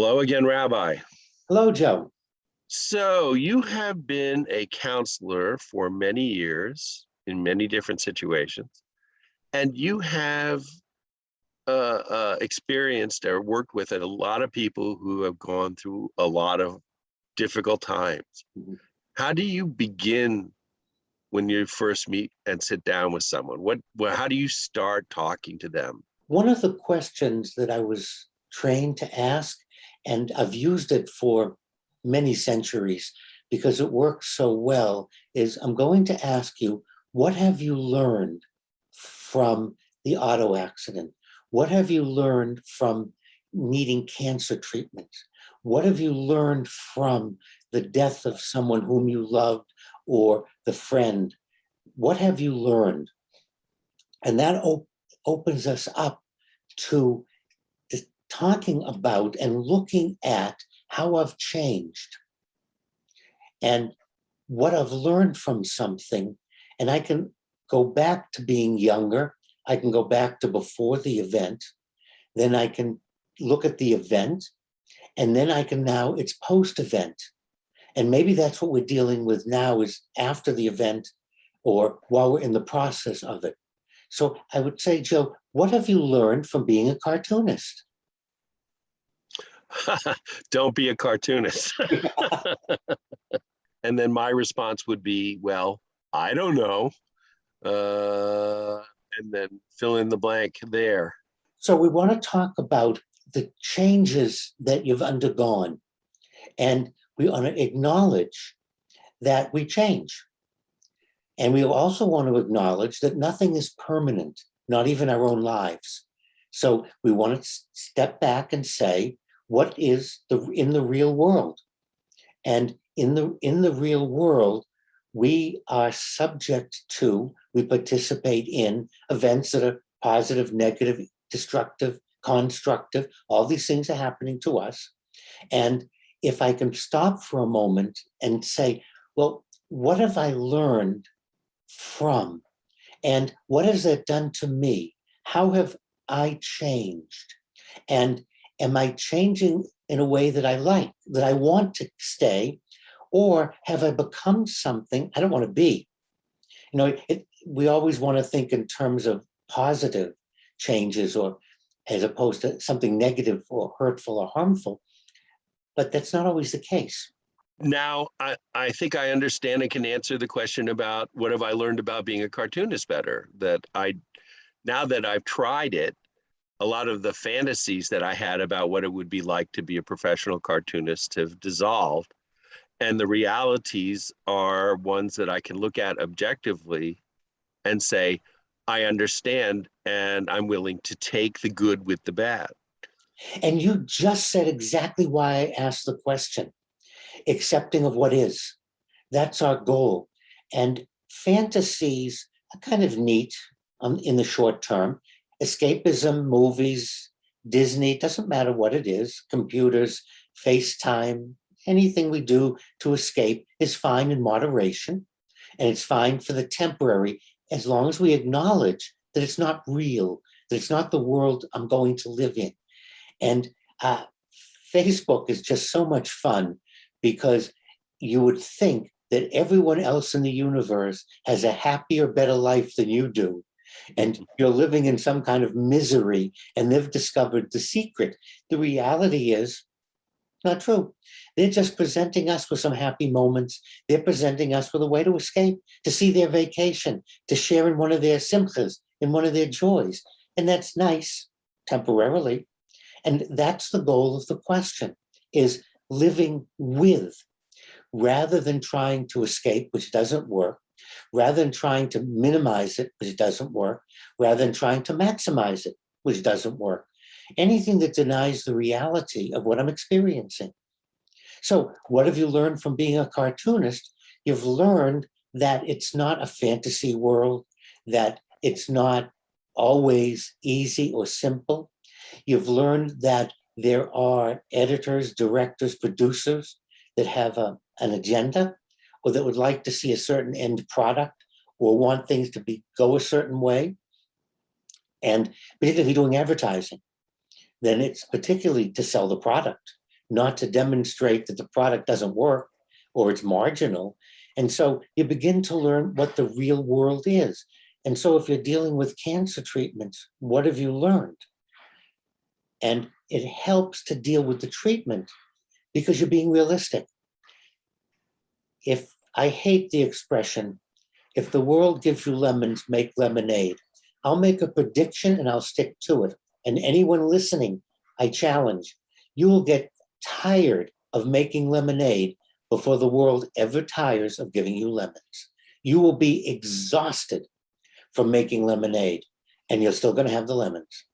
Hello again, Rabbi. Hello, Joe. So you have been a counselor for many years in many different situations, and you have experienced or worked with a lot of people who have gone through a lot of difficult times. Mhm. How do you begin when you first meet and sit down with someone? How do you start talking to them? One of the questions that I was trained to ask, and I've used it for many centuries because it works so well, is I'm going to ask you, what have you learned from the auto accident? What have you learned from needing cancer treatment? What have you learned from the death of someone whom you loved or the friend? What have you learned? And that opens us up to talking about and looking at how I've changed and what I've learned from something. And I can go back to being younger. I can go back to before the event. Then I can look at the event. And then I can now, it's post-event. And maybe that's what we're dealing with now is after the event or while we're in the process of it. So I would say, Joe, what have you learned from being a cartoonist? Don't be a cartoonist. And then my response would be, well, I don't know. And then fill in the blank there. So we want to talk about the changes that you've undergone. And we want to acknowledge that we change. And we also want to acknowledge that nothing is permanent, not even our own lives. So we want to step back and say, what is in the real world? And in the real world, we are subject to, we participate in events that are positive, negative, destructive, constructive. All these things are happening to us. And if I can stop for a moment and say, well, what have I learned from? And what has that done to me? How have I changed? And am I changing in a way that I like, that I want to stay? Or have I become something I don't want to be? You know, we always want to think in terms of positive changes or as opposed to something negative or hurtful or harmful. But that's not always the case. Now, I think I understand and can answer the question about what have I learned about being a cartoonist better. Now that I've tried it, a lot of the fantasies that I had about what it would be like to be a professional cartoonist have dissolved. And the realities are ones that I can look at objectively and say, I understand, and I'm willing to take the good with the bad. And you just said exactly why I asked the question. Accepting of what is. That's our goal. And fantasies are kind of neat in the short term. Escapism, movies, Disney, doesn't matter what it is, computers, FaceTime, anything we do to escape is fine in moderation. And it's fine for the temporary, as long as we acknowledge that it's not real, that it's not the world I'm going to live in. And Facebook is just so much fun because you would think that everyone else in the universe has a happier, better life than you do. And you're living in some kind of misery and they've discovered the secret. The reality is not true. They're just presenting us with some happy moments. They're presenting us with a way to escape, to see their vacation, to share in one of their simchas, in one of their joys. And that's nice, temporarily. And that's the goal of the question, is living with, rather than trying to escape, which doesn't work, rather than trying to minimize it, which doesn't work, rather than trying to maximize it, which doesn't work. Anything that denies the reality of what I'm experiencing. So what have you learned from being a cartoonist? You've learned that it's not a fantasy world, that it's not always easy or simple. You've learned that there are editors, directors, producers that have an agenda or that would like to see a certain end product or want things to go a certain way. And particularly if you're doing advertising, then it's particularly to sell the product. not to demonstrate that the product doesn't work or it's marginal. And so you begin to learn what the real world is. And so if you're dealing with cancer treatments, what have you learned? And it helps to deal with the treatment because you're being realistic. If I hate the expression, if the world gives you lemons, make lemonade, I'll make a prediction and I'll stick to it. And anyone listening, I challenge, you will get tired of making lemonade before the world ever tires of giving you lemons. You will be exhausted from making lemonade, and you're still going to have the lemons.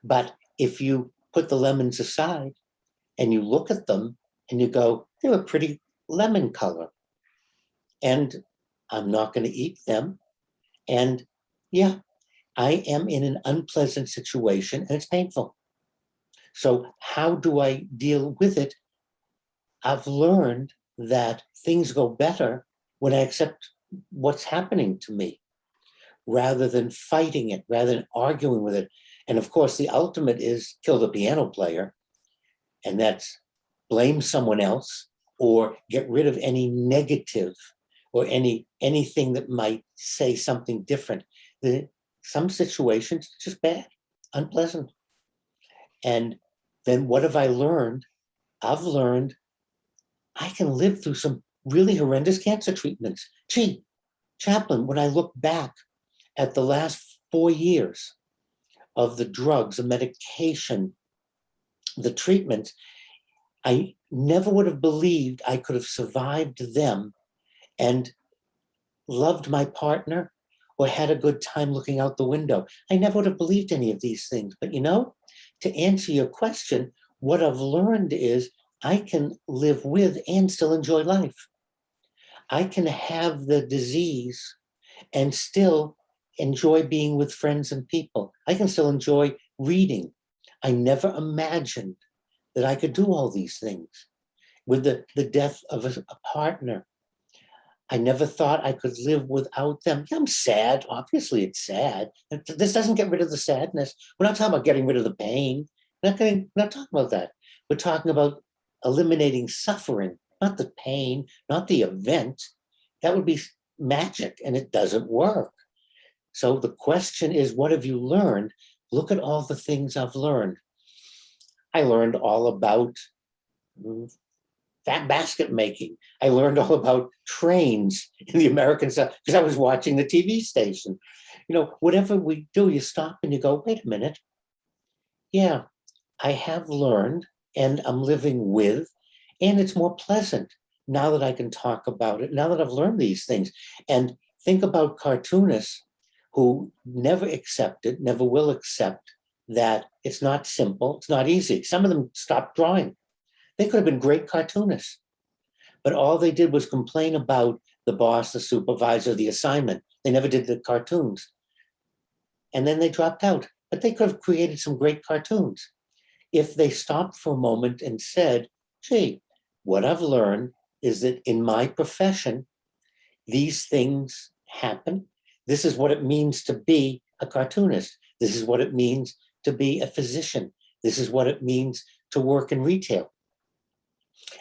But if you put the lemons aside and you look at them and you go, they're a pretty lemon color, and I'm not going to eat them. And yeah, I am in an unpleasant situation and it's painful. So how do I deal with it? I've learned that things go better when I accept what's happening to me rather than fighting it, rather than arguing with it. And of course, the ultimate is kill the piano player, and that's blame someone else or get rid of any negative or anything that might say something different. Some situations, it's just bad, unpleasant. And then what have I learned? I've learned I can live through some really horrendous cancer treatments. Gee, Chaplain, when I look back at the last 4 years of the drugs, the medication, the treatment, I never would have believed I could have survived them and loved my partner or had a good time looking out the window. I never would have believed any of these things. But to answer your question, what I've learned is I can live with and still enjoy life. I can have the disease and still enjoy being with friends and people. I can still enjoy reading. I never imagined that I could do all these things. With the death of a partner, I never thought I could live without them. Yeah, I'm sad. Obviously, it's sad. This doesn't get rid of the sadness. We're not talking about getting rid of the pain. We're not talking about that. We're talking about eliminating suffering, not the pain, not the event. That would be magic, and it doesn't work. So the question is, what have you learned? Look at all the things I've learned. I learned all about fat basket making. I learned all about trains in the American South because I was watching the TV station. Whatever we do, you stop and you go, wait a minute. Yeah, I have learned and I'm living with, and it's more pleasant now that I can talk about it, now that I've learned these things. And think about cartoonists who never accepted, never will accept that it's not simple, it's not easy. Some of them stopped drawing. They could have been great cartoonists, but all they did was complain about the boss, the supervisor, the assignment. They never did the cartoons. And then they dropped out, but they could have created some great cartoons if they stopped for a moment and said, gee, what I've learned is that in my profession, these things happen. This is what it means to be a cartoonist. This is what it means to be a physician. This is what it means to work in retail.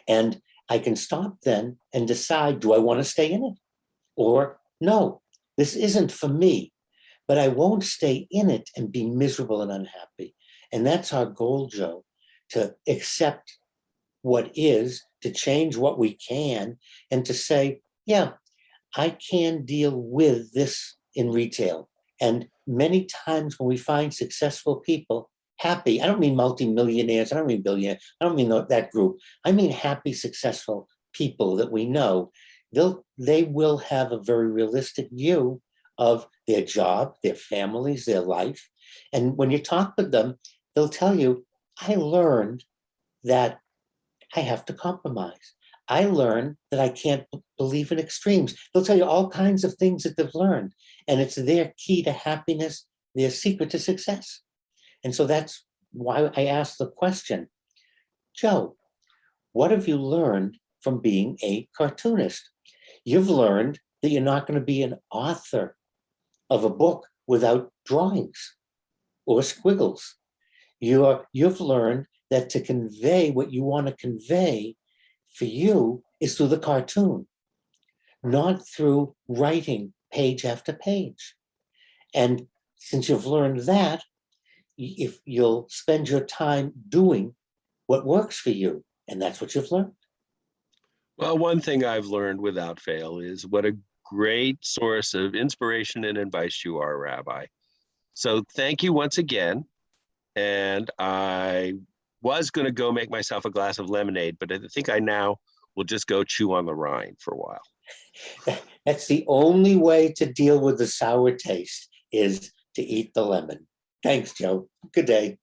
And I can stop then and decide, do I want to stay in it? Or no, this isn't for me, but I won't stay in it and be miserable and unhappy. And that's our goal, Joe, to accept what is, to change what we can, and to say, yeah, I can deal with this in retail. And many times when we find successful people happy, I don't mean multimillionaires, I don't mean billionaires, I don't mean that group. I mean happy, successful people that we know, they will have a very realistic view of their job, their families, their life. And when you talk with them, they'll tell you, I learned that I have to compromise. I learned that I can't believe in extremes. They'll tell you all kinds of things that they've learned, and it's their key to happiness, their secret to success. And so that's why I asked the question, Joe, what have you learned from being a cartoonist? You've learned that you're not going to be an author of a book without drawings or squiggles. You've learned that to convey what you want to convey for you is through the cartoon, not through writing page after page. And since you've learned that, if you'll spend your time doing what works for you, and that's what you've learned. Well, one thing I've learned without fail is what a great source of inspiration and advice you are, Rabbi. So thank you once again. And I was going to go make myself a glass of lemonade, but I think I now will just go chew on the rind for a while. That's the only way to deal with the sour taste, is to eat the lemon. Thanks, Joe. Good day.